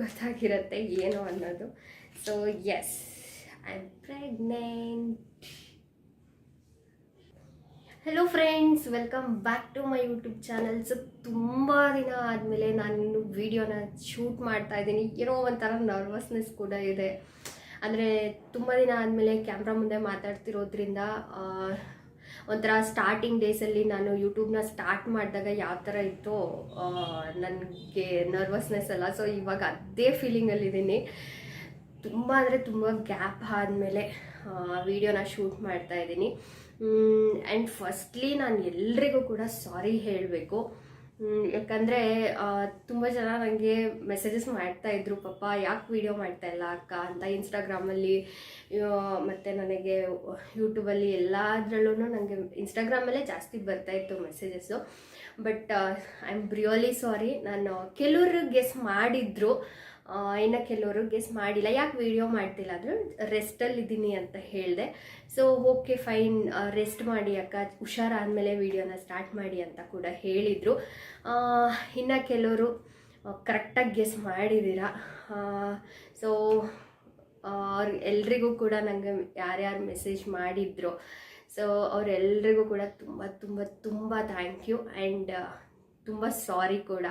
ಗೊತ್ತಾಗಿರುತ್ತೆ ಏನು ಅನ್ನೋದು. So yes, I am pregnant. Hello friends, welcome back to my YouTube channel. So ತುಂಬ ದಿನ ಆದಮೇಲೆ ನಾನು ವೀಡಿಯೋನ ಶೂಟ್ ಮಾಡ್ತಾ ಇದ್ದೀನಿ. ಏನೋ ಒಂಥರ ನರ್ವಸ್ನೆಸ್ ಕೂಡ ಇದೆ. ಅಂದರೆ ತುಂಬ ದಿನ ಆದಮೇಲೆ ಕ್ಯಾಮ್ರಾ ಮುಂದೆ ಮಾತಾಡ್ತಿರೋದ್ರಿಂದ ಒಂಥರ ಸ್ಟಾರ್ಟಿಂಗ್ ಡೇಸಲ್ಲಿ ನಾನು ಯೂಟ್ಯೂಬ್ನ ಸ್ಟಾರ್ಟ್ ಮಾಡಿದಾಗ ಯಾವ ಥರ ಇತ್ತೋ ನನಗೆ ನರ್ವಸ್ನೆಸ್ ಅಲ್ಲ. ಸೊ ಇವಾಗ ಅದೇ ಫೀಲಿಂಗಲ್ಲಿದ್ದೀನಿ. ತುಂಬ ಅಂದರೆ ತುಂಬ ಗ್ಯಾಪ್ ಆದಮೇಲೆ ವೀಡಿಯೋನ ಶೂಟ್ ಮಾಡ್ತಾ ಇದ್ದೀನಿ. ಆ್ಯಂಡ್ ಫಸ್ಟ್ಲಿ ನಾನು ಎಲ್ರಿಗೂ ಕೂಡ ಸಾರಿ ಹೇಳಬೇಕು. ಯಾಕಂದರೆ ತುಂಬ ಜನ ನನಗೆ ಮೆಸೇಜಸ್ ಮಾಡ್ತಾಯಿದ್ರು, ಪಾಪ ಯಾಕೆ ವೀಡಿಯೋ ಮಾಡ್ತಾಯಿಲ್ಲ ಅಕ್ಕ ಅಂತ ಇನ್ಸ್ಟಾಗ್ರಾಮಲ್ಲಿ, ಮತ್ತು ನನಗೆ ಯೂಟ್ಯೂಬಲ್ಲಿ ಎಲ್ಲದರಲ್ಲೂ ನನಗೆ ಇನ್ಸ್ಟಾಗ್ರಾಮಲ್ಲೇ ಜಾಸ್ತಿ ಬರ್ತಾಯಿತ್ತು messages. But I am really sorry. ನಾನು ಕೆಲವರು ಗೆಸ್ ಮಾಡಿದ್ರು, ಇನ್ನು ಕೆಲವರು ಗೆಸ್ ಮಾಡಿಲ್ಲ. ಯಾಕೆ ವೀಡಿಯೋ ಮಾಡ್ತಿಲ್ಲ ಅಂದರೆ ರೆಸ್ಟಲ್ಲಿದ್ದೀನಿ ಅಂತ ಹೇಳಿದೆ. ಸೊ ಓಕೆ ಫೈನ್, ರೆಸ್ಟ್ ಮಾಡಿ ಅಕ್ಕ, ಹುಷಾರಾದಮೇಲೆ ವೀಡಿಯೋನ ಸ್ಟಾರ್ಟ್ ಮಾಡಿ ಅಂತ ಕೂಡ ಹೇಳಿದರು. ಇನ್ನು ಕೆಲವರು ಕರೆಕ್ಟಾಗಿ ಗೆಸ್ ಮಾಡಿದ್ದೀರಾ. ಸೊ ಎಲ್ರಿಗೂ ಕೂಡ ನನಗೆ ಯಾರ್ಯಾರು ಮೆಸೇಜ್ ಮಾಡಿದ್ರು, ಸೊ ಅವರೆಲ್ಲರಿಗೂ ಕೂಡ ತುಂಬ ತುಂಬ ತುಂಬ ಥ್ಯಾಂಕ್ ಯು. ಆ್ಯಂಡ್ ತುಂಬ ಸಾರಿ ಕೂಡ.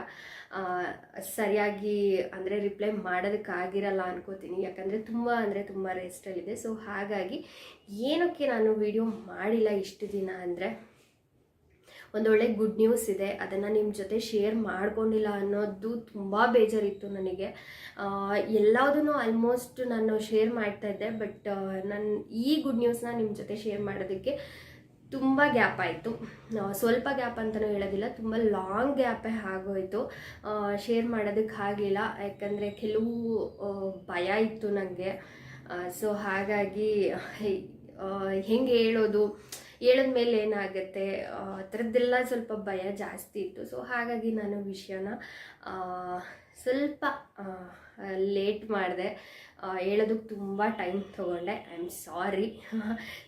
ಸರಿಯಾಗಿ ಅಂದರೆ ರಿಪ್ಲೈ ಮಾಡೋದಕ್ಕಾಗಿರಲ್ಲ ಅನ್ಕೋತೀನಿ, ಯಾಕಂದರೆ ತುಂಬ ರೆಸ್ಟಲ್ಲಿದೆ. ಸೊ ಹಾಗಾಗಿ ಏನಕ್ಕೆ ನಾನು ವಿಡಿಯೋ ಮಾಡಿಲ್ಲ ಇಷ್ಟು ದಿನ ಅಂದರೆ, ಒಂದೊಳ್ಳೆ ಗುಡ್ ನ್ಯೂಸ್ ಇದೆ, ಅದನ್ನು ನಿಮ್ಮ ಜೊತೆ ಶೇರ್ ಮಾಡ್ಕೊಂಡಿಲ್ಲ ಅನ್ನೋದು ತುಂಬ ಬೇಜಾರಿತ್ತು ನನಗೆ. ಎಲ್ಲದನ್ನೂ ಆಲ್ಮೋಸ್ಟ್ ನಾನು ಶೇರ್ ಮಾಡ್ತಾಯಿದ್ದೆ. ಬಟ್ ನಾನು ಈ ಗುಡ್ ನ್ಯೂಸ್ನ ನಿಮ್ಮ ಜೊತೆ ಶೇರ್ ಮಾಡೋದಕ್ಕೆ ತುಂಬ ಗ್ಯಾಪ್ ಆಯಿತು. ಸ್ವಲ್ಪ ಗ್ಯಾಪ್ ಅಂತಲೂ ಹೇಳೋದಿಲ್ಲ, ತುಂಬ ಲಾಂಗ್ ಗ್ಯಾಪೇ ಆಗೋಯಿತು. ಶೇರ್ ಮಾಡೋದಕ್ಕೆ ಆಗಲಿಲ್ಲ, ಯಾಕಂದರೆ ಕೆಲವು ಭಯ ಇತ್ತು ನನಗೆ. ಸೊ ಹಾಗಾಗಿ ಹೆಂಗೆ ಹೇಳಿದ್ಮೇಲೆ ಏನಾಗುತ್ತೆ ಆ ಥರದ್ದೆಲ್ಲ ಸ್ವಲ್ಪ ಭಯ ಜಾಸ್ತಿ ಇತ್ತು. ಸೊ ಹಾಗಾಗಿ ನಾನು ವಿಷಯನ ಸ್ವಲ್ಪ ಲೇಟ್ ಮಾಡಿದೆ, ಹೇಳೋದಕ್ಕೆ ತುಂಬ ಟೈಮ್ ತೊಗೊಂಡೆ. I am sorry.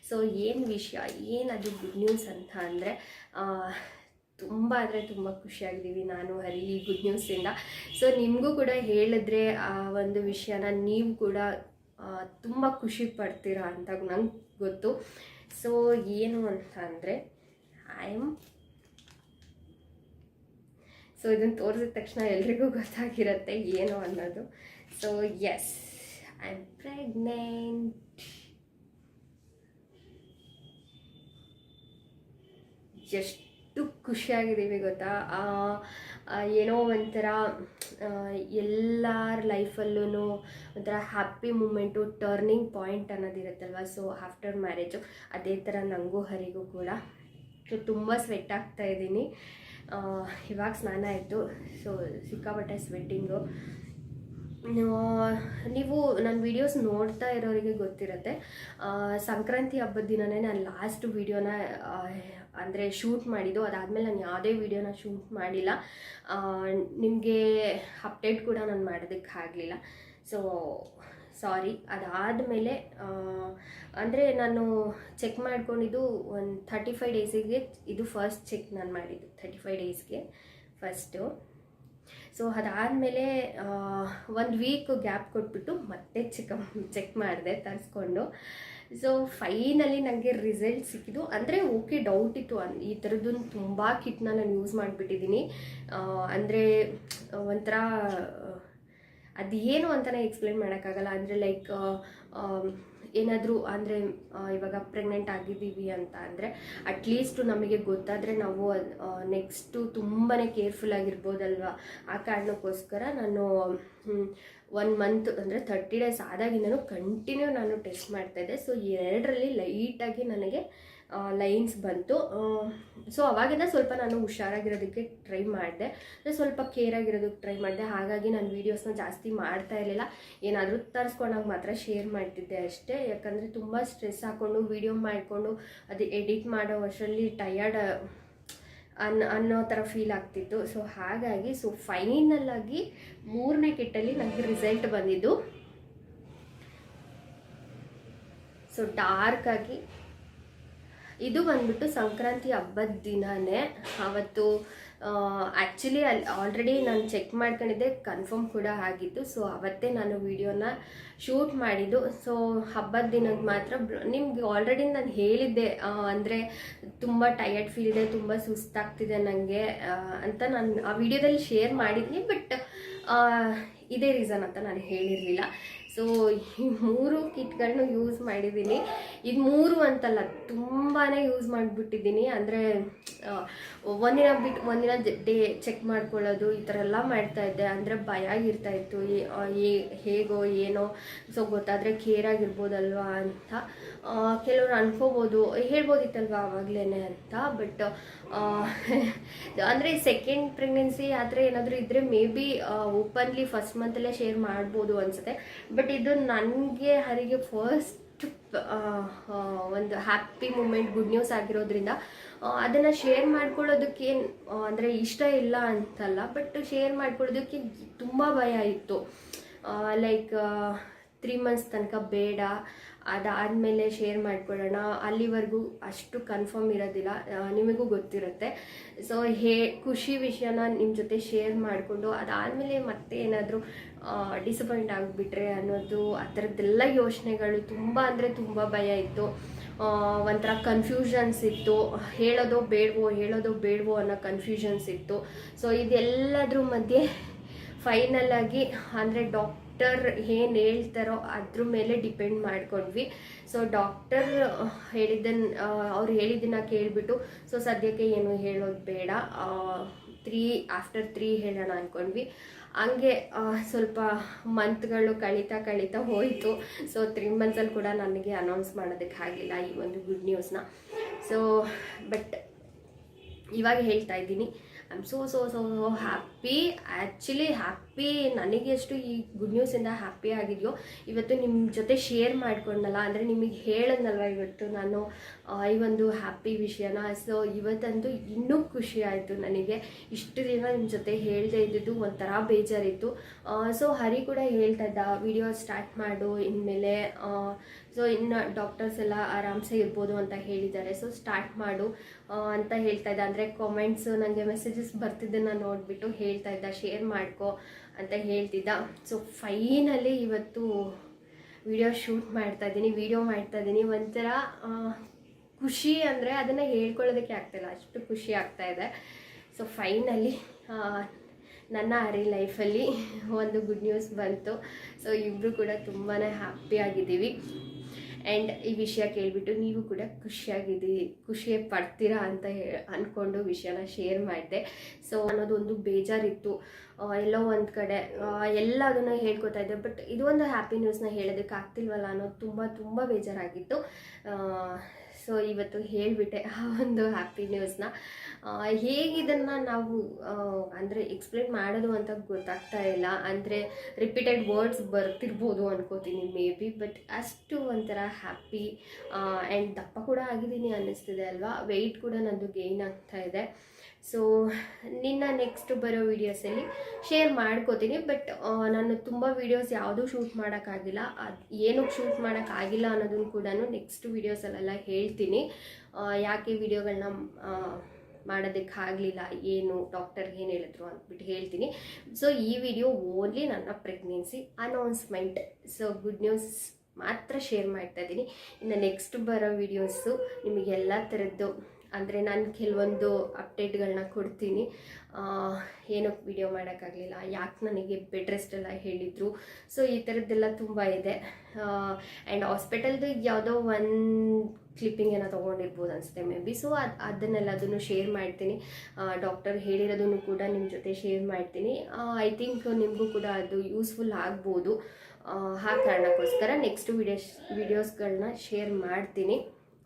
ಸೊ ಏನು ವಿಷಯ, ಏನದು ಗುಡ್ ನ್ಯೂಸ್ ಅಂತ ಅಂದರೆ, ತುಂಬ ಅಂದರೆ ತುಂಬ ಖುಷಿಯಾಗಿದ್ದೀವಿ ನಾನು ಹರಿ ಈ ಗುಡ್ ನ್ಯೂಸಿಂದ. ಸೊ ನಿಮಗೂ ಕೂಡ ಹೇಳಿದ್ರೆ ಆ ಒಂದು ವಿಷಯನ ನೀವು ಕೂಡ ತುಂಬ ಖುಷಿ ಪಡ್ತೀರಾ ಅಂತ ನಂಗೆ ಗೊತ್ತು. ಸೊ ಏನು ಅಂತ ಅಂದರೆ, ಸೊ ಇದನ್ನು ತೋರಿಸಿದ ತಕ್ಷಣ ಎಲ್ರಿಗೂ ಗೊತ್ತಾಗಿರುತ್ತೆ ಏನು ಅನ್ನೋದು. So yes, I am pregnant. ಎಷ್ಟು ಖುಷಿಯಾಗಿದ್ದೀವಿ ಗೊತ್ತಾ. ಏನೋ ಒಂಥರ ಎಲ್ಲರ ಲೈಫಲ್ಲೂ ಒಂಥರ ಹ್ಯಾಪಿ ಮೂಮೆಂಟು, ಟರ್ನಿಂಗ್ ಪಾಯಿಂಟ್ ಅನ್ನೋದಿರುತ್ತಲ್ವ. ಸೊ ಆಫ್ಟರ್ ಮ್ಯಾರೇಜು ಅದೇ ಥರ ನನಗೂ ಹರಿಗೂ ಕೂಡ. ಸೊ ತುಂಬ ಸ್ವೆಟ್ ಆಗ್ತಾಯಿದ್ದೀನಿ. ಇವಾಗ ಸ್ನಾನ ಆಯಿತು. ಸೊ ಸಿಕ್ಕಾಪಟ್ಟೆ ಸ್ವೆಟ್ಟಿಂಗು. ನೀವು ನನ್ನ ವೀಡಿಯೋಸ್ ನೋಡ್ತಾ ಇರೋರಿಗೆ ಗೊತ್ತಿರುತ್ತೆ, ಸಂಕ್ರಾಂತಿ ಹಬ್ಬದ ದಿನವೇ ನಾನು ಲಾಸ್ಟ್ ವೀಡಿಯೋನ ಅಂದರೆ ಶೂಟ್ ಮಾಡಿದ್ದು. ಅದಾದಮೇಲೆ ನಾನು ಯಾವುದೇ ವೀಡಿಯೋನ ಶೂಟ್ ಮಾಡಿಲ್ಲ. ನಿಮಗೆ ಅಪ್ಡೇಟ್ ಕೂಡ ನಾನು ಮಾಡೋದಕ್ಕಾಗಲಿಲ್ಲ. So sorry. ಅದಾದಮೇಲೆ ಅಂದರೆ ನಾನು ಚೆಕ್ ಮಾಡ್ಕೊಂಡಿದ್ದು ಒಂದು 35 ಡೇಸಿಗೆ, ಇದು ಫಸ್ಟ್ ಚೆಕ್ ನಾನು ಮಾಡಿದ್ದು 35 ಡೇಸ್ಗೆ ಫಸ್ಟು. ಸೊ ಅದಾದಮೇಲೆ 1 ವೀಕ್ ಗ್ಯಾಪ್ ಕೊಟ್ಬಿಟ್ಟು ಮತ್ತೆ ಚೆಕ್ ಮಾಡಿದೆ ತರಿಸ್ಕೊಂಡು. ಸೊ ಫೈನಲಿ ನನಗೆ ರಿಸಲ್ಟ್ ಸಿಕ್ಕಿದ್ದು. ಅಂದರೆ ಓಕೆ, ಡೌಟ್ ಇತ್ತು, ಈ ಥರದ್ದನ್ನು ತುಂಬ ಕಿಟ್ನ ನಾನು ಯೂಸ್ ಮಾಡಿಬಿಟ್ಟಿದ್ದೀನಿ. ಅಂದರೆ ಒಂಥರ ಅದೇನು ಅಂತಲೇ ಎಕ್ಸ್ಪ್ಲೇನ್ ಮಾಡೋಕ್ಕಾಗಲ್ಲ. ಅಂದರೆ ಲೈಕ್ ಏನಾದರೂ ಅಂದರೆ ಇವಾಗ ಪ್ರೆಗ್ನೆಂಟ್ ಆಗಿದ್ದೀವಿ ಅಂತ ಅಂದರೆ ಅಟ್ಲೀಸ್ಟ್ ನಮಗೆ ಗೊತ್ತಾದರೆ ನಾವು ನೆಕ್ಸ್ಟು ತುಂಬಾ ಕೇರ್ಫುಲ್ಲಾಗಿರ್ಬೋದಲ್ವ. ಆ ಕಾರಣಕ್ಕೋಸ್ಕರ ನಾನು 1 ಮಂತ್ ಅಂದರೆ 30 ಡೇಸ್ ಆದಾಗಿಂದನೂ ಕಂಟಿನ್ಯೂ ನಾನು ಟೆಸ್ಟ್ ಮಾಡ್ತಾಯಿದ್ದೆ. ಸೊ 2ರಲ್ಲಿ ಲೈಟಾಗಿ ನನಗೆ ಲೈನ್ಸ್ ಬಂತು. ಸೊ ಅವಾಗಿಂದ ಸ್ವಲ್ಪ ನಾನು ಹುಷಾರಾಗಿರೋದಕ್ಕೆ ಟ್ರೈ ಮಾಡಿದೆ, ಸ್ವಲ್ಪ ಕೇರಾಗಿರೋದಕ್ಕೆ ಟ್ರೈ ಮಾಡಿದೆ. ಹಾಗಾಗಿ ನಾನು ವೀಡಿಯೋಸ್ನ ಜಾಸ್ತಿ ಮಾಡ್ತಾ ಇರಲಿಲ್ಲ, ಏನಾದರೂ ತರಿಸ್ಕೊಂಡಾಗ ಮಾತ್ರ ಶೇರ್ ಮಾಡ್ತಿದ್ದೆ ಅಷ್ಟೇ. ಯಾಕಂದರೆ ತುಂಬ ಸ್ಟ್ರೆಸ್ ಹಾಕ್ಕೊಂಡು ವೀಡಿಯೋ ಮಾಡಿಕೊಂಡು ಅದು ಎಡಿಟ್ ಮಾಡೋ ವರ್ಷದಲ್ಲಿ ಟಯರ್ಡ್ ಅನ್ನೋ ಥರ ಫೀಲ್ ಆಗ್ತಿತ್ತು. ಸೊ ಹಾಗಾಗಿ ಫೈನಲ್ಲಾಗಿ 3ನೇ ಕಿಟ್ಟಲ್ಲಿ ನನಗೆ ರಿಸಲ್ಟ್ ಬಂದಿದ್ದು. ಸೊ ಡಾರ್ಕಾಗಿ ಇದು ಬಂದ್ಬಿಟ್ಟು ಸಂಕ್ರಾಂತಿ ಹಬ್ಬದ ದಿನನೇ. ಅವತ್ತು ಆ್ಯಕ್ಚುಲಿ ಅಲ್ಲಿ ಆಲ್ರೆಡಿ ನಾನು ಚೆಕ್ ಮಾಡ್ಕೊಂಡಿದ್ದೆ, ಕನ್ಫರ್ಮ್ ಕೂಡ ಆಗಿತ್ತು. ಸೊ ಅವತ್ತೇ ನಾನು ವಿಡಿಯೋನ ಶೂಟ್ ಮಾಡಿದ್ದು. ಸೊ ಹಬ್ಬದ ದಿನದ ಮಾತ್ರ ನಿಮ್ಗೆ ಆಲ್ರೆಡಿ ನಾನು ಹೇಳಿದ್ದೆ, ಅಂದರೆ ತುಂಬ ಟಯರ್ಡ್ ಫೀಲ್ ಇದೆ, ತುಂಬ ಸುಸ್ತಾಗ್ತಿದೆ ನನಗೆ ಅಂತ ನಾನು ಆ ವಿಡಿಯೋದಲ್ಲಿ ಶೇರ್ ಮಾಡಿದ್ದೀನಿ. ಬಟ್ ಇದೇ ರೀಸನ್ ಅಂತ ನಾನು ಹೇಳಿರಲಿಲ್ಲ. ಸೊ ಈ 3 ಕಿಟ್ಗಳನ್ನೂ ಯೂಸ್ ಮಾಡಿದ್ದೀನಿ. ಇದು 3 ಅಂತಲ್ಲ, ತುಂಬಾ ಯೂಸ್ ಮಾಡಿಬಿಟ್ಟಿದ್ದೀನಿ. ಅಂದರೆ ಒಂದಿನ ಬಿಟ್ಟು ಒಂದಿನ ಡೇ ಚೆಕ್ ಮಾಡ್ಕೊಳ್ಳೋದು, ಈ ಥರ ಎಲ್ಲ ಮಾಡ್ತಾಯಿದ್ದೆ. ಅಂದರೆ ಭಯ ಇರ್ತಾಯಿತ್ತು, ಹೇಗೋ ಏನೋ. ಸೊ ಗೊತ್ತಾದರೆ ಕೇರ್ ಆಗಿರ್ಬೋದಲ್ವಾ ಅಂತ ಕೆಲವರು ಅನ್ಕೋಬೋದು, ಹೇಳ್ಬೋದಿತ್ತಲ್ವ ಆವಾಗಲೇ ಅಂತ. ಬಟ್ ಅಂದರೆ ಸೆಕೆಂಡ್ ಪ್ರೆಗ್ನೆನ್ಸಿ ಆ ಥರ ಏನಾದರೂ ಇದ್ದರೆ ಮೇ ಬಿ ಓಪನ್ಲಿ ಫಸ್ಟ್ ಮಂತಲ್ಲೇ ಶೇರ್ ಮಾಡ್ಬೋದು ಅನಿಸುತ್ತೆ. ಬಟ್ ಇದು ನನಗೆ ಹರಿಗೆ ಫಸ್ಟ್ ಒಂದು ಹ್ಯಾಪಿ ಮೂಮೆಂಟ್, ಗುಡ್ ನ್ಯೂಸ್ ಆಗಿರೋದ್ರಿಂದ ಅದನ್ನು ಶೇರ್ ಮಾಡ್ಕೊಳ್ಳೋದಕ್ಕೆ ಅಂದರೆ ಇಷ್ಟ ಇಲ್ಲ ಅಂತಲ್ಲ, ಬಟ್ ಶೇರ್ ಮಾಡ್ಕೊಳ್ಳೋದಕ್ಕೆ ತುಂಬ ಭಯ ಇತ್ತು. ಲೈಕ್ 3 ಮಂತ್ಸ್ ತನಕ ಬೇಡ, ಅದಾದಮೇಲೆ ಶೇರ್ ಮಾಡ್ಕೊಳ್ಳೋಣ, ಅಲ್ಲಿವರೆಗೂ ಅಷ್ಟು ಕನ್ಫರ್ಮ್ ಇರೋದಿಲ್ಲ, ನಿಮಗೂ ಗೊತ್ತಿರುತ್ತೆ. ಸೊ ಖುಷಿ ವಿಷಯನ ನಿಮ್ಮ ಜೊತೆ ಶೇರ್ ಮಾಡಿಕೊಂಡು ಅದಾದಮೇಲೆ ಮತ್ತೆ ಏನಾದರೂ ಡಿಸಪಾಯಿಂಟ್ ಆಗಿಬಿಟ್ರೆ ಅನ್ನೋದು, ಆ ಥರದ್ದೆಲ್ಲ ಯೋಚನೆಗಳು ತುಂಬ ಅಂದರೆ ತುಂಬ ಭಯ ಇತ್ತು. ಒಂಥರ ಕನ್ಫ್ಯೂಷನ್ಸ್ ಇತ್ತು, ಹೇಳೋದೋ ಬೇಡವೋ ಅನ್ನೋ ಕನ್ಫ್ಯೂಷನ್ಸ್ ಇತ್ತು. ಸೊ ಇದೆಲ್ಲದ್ರ ಮಧ್ಯೆ ಫೈನಲ್ ಆಗಿ ಅಂದರೆ ಡಾಕ್ಟರ್ ಏನು ಹೇಳ್ತಾರೋ ಅದ್ರ ಮೇಲೆ ಡಿಪೆಂಡ್ ಮಾಡ್ಕೊಂಡ್ವಿ. ಸೊ ಡಾಕ್ಟರ್ ಅವ್ರು ಹೇಳಿದ್ದನ್ನ ಕೇಳಿಬಿಟ್ಟು, ಸೊ ಸದ್ಯಕ್ಕೆ ಏನು ಹೇಳೋದು ಬೇಡ, ಆಫ್ಟರ್ 3 ಹೇಳೋಣ ಅಂದ್ಕೊಂಡ್ವಿ. ಹಂಗೆ ಸ್ವಲ್ಪ ಮಂತ್ಗಳು ಕಳೀತಾ ಹೋಯಿತು. ಸೊ 3 ಮಂತ್ಸಲ್ಲಿ ಕೂಡ ನನಗೆ ಅನೌನ್ಸ್ ಮಾಡೋದಕ್ಕೆ ಆಗಲಿಲ್ಲ ಈ ಒಂದು ಗುಡ್ ನ್ಯೂಸ್ನ. ಸೊ ಬಟ್ ಇವಾಗ ಹೇಳ್ತಾ ಇದ್ದೀನಿ, I am so happy. Actually happy, ನನಗೆ ಎಷ್ಟು ಈ ಗುಡ್ ನ್ಯೂಸಿಂದ ಹ್ಯಾಪಿ ಆಗಿದೆಯೋ ಇವತ್ತು ನಿಮ್ಮ ಜೊತೆ ಶೇರ್ ಮಾಡ್ಕೊಂಡಲ್ಲ, ಅಂದರೆ ನಿಮಗೆ ಹೇಳಿದ್ನಲ್ವ ಇವತ್ತು ನಾನು ಈ ಒಂದು ಹ್ಯಾಪಿ ವಿಷಯನ. ಸೊ ಇವತ್ತಂತೂ ಇನ್ನೂ ಖುಷಿ ಆಯಿತು ನನಗೆ. ಇಷ್ಟು ದಿನ ನಿಮ್ಮ ಜೊತೆ ಹೇಳದೇ ಇದ್ದಿದ್ದು ಒಂಥರ ಬೇಜಾರಿತ್ತು. ಸೊ ಹರಿ ಕೂಡ ಹೇಳ್ತಾ ಇದ್ದ, ವಿಡಿಯೋ ಸ್ಟಾರ್ಟ್ ಮಾಡು ಇನ್ಮೇಲೆ, ಸೊ ಇನ್ನು ಡಾಕ್ಟರ್ಸ್ ಎಲ್ಲ ಆರಾಮ್ಸೆ ಇರ್ಬೋದು ಅಂತ ಹೇಳಿದ್ದಾರೆ, ಸೊ ಸ್ಟಾರ್ಟ್ ಮಾಡು ಅಂತ ಹೇಳ್ತಾ ಇದ್ದ. ಅಂದರೆ ಕಾಮೆಂಟ್ಸು ನನಗೆ ಮೆಸೇಜಸ್ ಬರ್ತಿದ್ದನ್ನು ನೋಡಿಬಿಟ್ಟು ಹೇಳ್ತಾ ಇದ್ದ, ಶೇರ್ ಮಾಡ್ಕೊ ಅಂತ ಹೇಳ್ತಿದ್ದ. ಸೊ ಫೈನಲಿ ಇವತ್ತು ವಿಡಿಯೋ ಮಾಡ್ತಾ ಇದ್ದೀನಿ. ಒಂಥರ ಖುಷಿ, ಅಂದರೆ ಅದನ್ನು ಹೇಳ್ಕೊಳ್ಳೋದಕ್ಕೆ ಆಗ್ತಾಯಿಲ್ಲ, ಅಷ್ಟು ಖುಷಿ ಆಗ್ತಾಯಿದೆ. ಸೊ ಫೈನಲಿ ನನ್ನ ಹರಿ ಲೈಫಲ್ಲಿ ಒಂದು ಗುಡ್ ನ್ಯೂಸ್ ಬಂತು. ಸೊ ಇಬ್ಬರು ಕೂಡ ತುಂಬಾ ಹ್ಯಾಪಿ ಆಗಿದ್ದೀವಿ. ಆ್ಯಂಡ್ ಈ ವಿಷಯ ಕೇಳಿಬಿಟ್ಟು ನೀವು ಕೂಡ ಖುಷಿ ಪಡ್ತೀರಾ ಅಂತ ಅಂದ್ಕೊಂಡು ವಿಷಯನ ಶೇರ್ ಮಾಡಿದೆ. ಸೊ ಅನ್ನೋದೊಂದು ಬೇಜಾರಿತ್ತು, ಎಲ್ಲೋ ಒಂದು ಕಡೆ ಎಲ್ಲದನ್ನು ಹೇಳ್ಕೊತಾ ಇದ್ದೆ. ಬಟ್ ಇದು ಒಂದು ಹ್ಯಾಪಿ ನ್ಯೂಸ್ನ ಹೇಳೋದಕ್ಕೆ ಆಗ್ತಿಲ್ವಲ್ಲ ಅನ್ನೋದು ತುಂಬ ಬೇಜಾರಾಗಿತ್ತು. ಸೊ ಇವತ್ತು ಹೇಳಿಬಿಟ್ಟೆ ಆ ಒಂದು ಹ್ಯಾಪಿ ನ್ಯೂಸ್ನ. ಹೇಗಿದನ್ನು ನಾವು ಅಂದರೆ ಎಕ್ಸ್ಪ್ಲೇನ್ ಮಾಡೋದು ಅಂತ ಗೊತ್ತಾಗ್ತಾ ಇಲ್ಲ. ಅಂದರೆ ರಿಪೀಟೆಡ್ ವರ್ಡ್ಸ್ ಬರ್ತಿರ್ಬೋದು ಅನ್ಕೋತೀನಿ ಮೇ ಬಿ. ಬಟ್ ಅಷ್ಟು ಒಂಥರ ಹ್ಯಾಪಿ. ಆ್ಯಂಡ್ ದಪ್ಪ ಕೂಡ ಆಗಿದ್ದೀನಿ ಅನ್ನಿಸ್ತಿದೆ ಅಲ್ವಾ, ವೆಯ್ಟ್ ಕೂಡ ನಂದು ಗೇನ್ ಆಗ್ತಾ ಇದೆ. ಸೊ ನೆಕ್ಸ್ಟ್ ಬರೋ ವೀಡಿಯೋಸಲ್ಲಿ ಶೇರ್ ಮಾಡ್ಕೋತೀನಿ. ಬಟ್ ನಾನು ತುಂಬ ವೀಡಿಯೋಸ್ ಯಾವುದೂ ಶೂಟ್ ಮಾಡೋಕ್ಕಾಗಿಲ್ಲ, ಅದು ಏನಕ್ಕೆ ಶೂಟ್ ಮಾಡೋಕ್ಕಾಗಿಲ್ಲ ಅನ್ನೋದನ್ನು ಕೂಡ ನೆಕ್ಸ್ಟ್ ವೀಡಿಯೋಸಲ್ಲೆಲ್ಲ ಹೇಳ್ತೀನಿ. ಯಾಕೆ ವೀಡಿಯೋಗಳನ್ನ ಮಾಡೋದಕ್ಕಾಗಲಿಲ್ಲ, ಏನು ಡಾಕ್ಟರ್ ಏನು ಹೇಳಿದ್ರು ಅಂದ್ಬಿಟ್ಟು ಹೇಳ್ತೀನಿ. ಸೊ ಈ ವಿಡಿಯೋ ಓನ್ಲಿ ನನ್ನ pregnancy announcement, so good news ಮಾತ್ರ ಶೇರ್ ಮಾಡ್ತಾ ಇದ್ದೀನಿ. ಇನ್ನು ನೆಕ್ಸ್ಟ್ ಬರೋ ವೀಡಿಯೋಸು ನಿಮಗೆಲ್ಲ ಥರದ್ದು, ಅಂದರೆ ನಾನು ಕೆಲವೊಂದು ಅಪ್ಡೇಟ್ಗಳನ್ನ ಕೊಡ್ತೀನಿ. ಏನಕ್ಕೆ ವಿಡಿಯೋ ಮಾಡೋಕ್ಕಾಗಲಿಲ್ಲ, ಯಾಕೆ ನನಗೆ ಬೆಡ್ ರೆಸ್ಟ್ ಎಲ್ಲ ಹೇಳಿದರು, ಸೊ ಈ ಥರದ್ದೆಲ್ಲ ತುಂಬ ಇದೆ. ಆ್ಯಂಡ್ ಹಾಸ್ಪಿಟಲ್ದು ಯಾವುದೋ ಒಂದು ಕ್ಲಿಪ್ಪಿಂಗ್ ಏನೋ ತೊಗೊಂಡಿರ್ಬೋದು ಅನಿಸುತ್ತೆ ಮೇ ಬಿ. ಸೊ ಅದನ್ನೆಲ್ಲದನ್ನು ಶೇರ್ ಮಾಡ್ತೀನಿ. ಡಾಕ್ಟರ್ ಹೇಳಿರೋದನ್ನು ಕೂಡ ನಿಮ್ಮ ಜೊತೆ ಶೇರ್ ಮಾಡ್ತೀನಿ. ಐ ಥಿಂಕ್ ನಿಮಗೂ ಕೂಡ ಅದು ಯೂಸ್ಫುಲ್ ಆಗ್ಬೋದು. ಆ ಕಾರಣಕ್ಕೋಸ್ಕರ ನೆಕ್ಸ್ಟ್ ವೀಡಿಯೋಸ್ಗಳನ್ನ ಶೇರ್ ಮಾಡ್ತೀನಿ.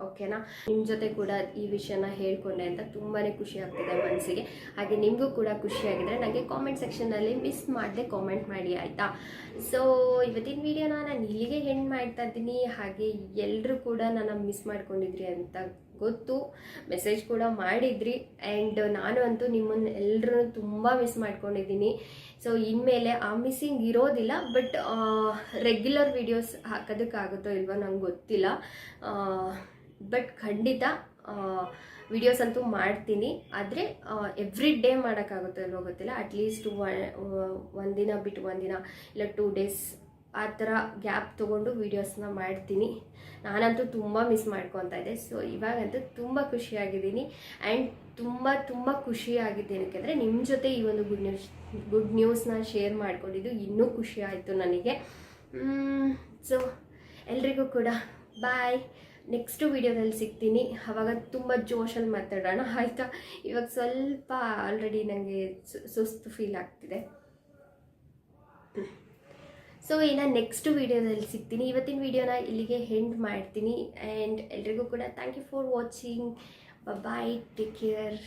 ಓಕೆನಾ, ನಿಮ್ಮ ಜೊತೆ ಕೂಡ ಈ ವಿಷಯನ ಹೇಳ್ಕೊಂಡೆ ಅಂತ ತುಂಬಾ ಖುಷಿ ಆಗ್ತಿದೆ ಮನಸ್ಸಿಗೆ. ಹಾಗೆ ನಿಮಗೂ ಕೂಡ ಖುಷಿಯಾಗಿದ್ದರೆ ನನಗೆ ಕಾಮೆಂಟ್ ಸೆಕ್ಷನ್ನಲ್ಲಿ ಮಿಸ್ ಮಾಡದೆ ಕಾಮೆಂಟ್ ಮಾಡಿ, ಆಯಿತಾ. ಸೊ ಇವತ್ತಿನ ವಿಡಿಯೋನ ನಾನು ಇಲ್ಲಿಗೆ ಹೆಣ್ಣು ಮಾಡ್ತಾ ಇದ್ದೀನಿ. ಹಾಗೆ ಎಲ್ಲರೂ ಕೂಡ ನನ್ನ ಮಿಸ್ ಮಾಡ್ಕೊಂಡಿದ್ರಿ ಅಂತ ಗೊತ್ತು, ಮೆಸೇಜ್ ಕೂಡ ಮಾಡಿದ್ರಿ. ಆ್ಯಂಡ್ ನಾನು ಅಂತೂ ನಿಮ್ಮನ್ನು ಎಲ್ಲರೂ ತುಂಬ ಮಿಸ್ ಮಾಡ್ಕೊಂಡಿದ್ದೀನಿ. ಸೊ ಇನ್ಮೇಲೆ ಆ ಮಿಸ್ಸಿಂಗ್ ಇರೋದಿಲ್ಲ. ಬಟ್ ರೆಗ್ಯುಲರ್ ವೀಡಿಯೋಸ್ ಹಾಕೋದಕ್ಕಾಗುತ್ತೋ ಇಲ್ವೋ ನಂಗೆ ಗೊತ್ತಿಲ್ಲ. ಬಟ್ ಖಂಡಿತ ವಿಡಿಯೋಸ್ ಅಂತೂ ಮಾಡ್ತೀನಿ. ಆದರೆ ಎವ್ರಿ ಡೇ ಮಾಡೋಕ್ಕಾಗುತ್ತೆ ಅಲ್ವೋ ಗೊತ್ತಿಲ್ಲ. ಅಟ್ಲೀಸ್ಟ್ ಒಂದಿನ ಬಿಟ್ಟು ಒಂದಿನ ಇಲ್ಲ 2 ಡೇಸ್ ಆ ಥರ ಗ್ಯಾಪ್ ತೊಗೊಂಡು ವೀಡಿಯೋಸ್ನ ಮಾಡ್ತೀನಿ. ನಾನಂತೂ ತುಂಬ ಮಿಸ್ ಮಾಡ್ಕೊತಾ ಇದ್ದೆ. ಸೊ ಇವಾಗಂತೂ ತುಂಬ ಖುಷಿಯಾಗಿದ್ದೀನಿ. ಆ್ಯಂಡ್ ತುಂಬ ಖುಷಿಯಾಗಿದ್ದೇನೆ ಯಾಕೆಂದರೆ ನಿಮ್ಮ ಜೊತೆ ಈ ಒಂದು ಗುಡ್ ನ್ಯೂಸ್ನ ಶೇರ್ ಮಾಡ್ಕೊಂಡಿದ್ದು ಇನ್ನೂ ಖುಷಿ ಆಯಿತು ನನಗೆ. ಸೊ ಎಲ್ರಿಗೂ ಕೂಡ ಬಾಯ್. ನೆಕ್ಸ್ಟು ವೀಡಿಯೋದಲ್ಲಿ ಸಿಗ್ತೀನಿ. ಆವಾಗ ತುಂಬ ಜೋಶಲ್ಲಿ ಮಾತಾಡೋಣ ಆಯಿತಾ. ಇವಾಗ ಸ್ವಲ್ಪ ಆಲ್ರೆಡಿ ನನಗೆ ಸುಸ್ತು ಫೀಲ್ ಆಗ್ತಿದೆ. ಸೊ ಇನ್ನು ನೆಕ್ಸ್ಟ್ ವೀಡಿಯೋದಲ್ಲಿ ಸಿಗ್ತೀನಿ. ಇವತ್ತಿನ ವೀಡಿಯೋನ ಇಲ್ಲಿಗೆ ಎಂಡ್ ಮಾಡ್ತೀನಿ. ಆ್ಯಂಡ್ ಎಲ್ರಿಗೂ ಕೂಡ thank you for watching. Bye, take care.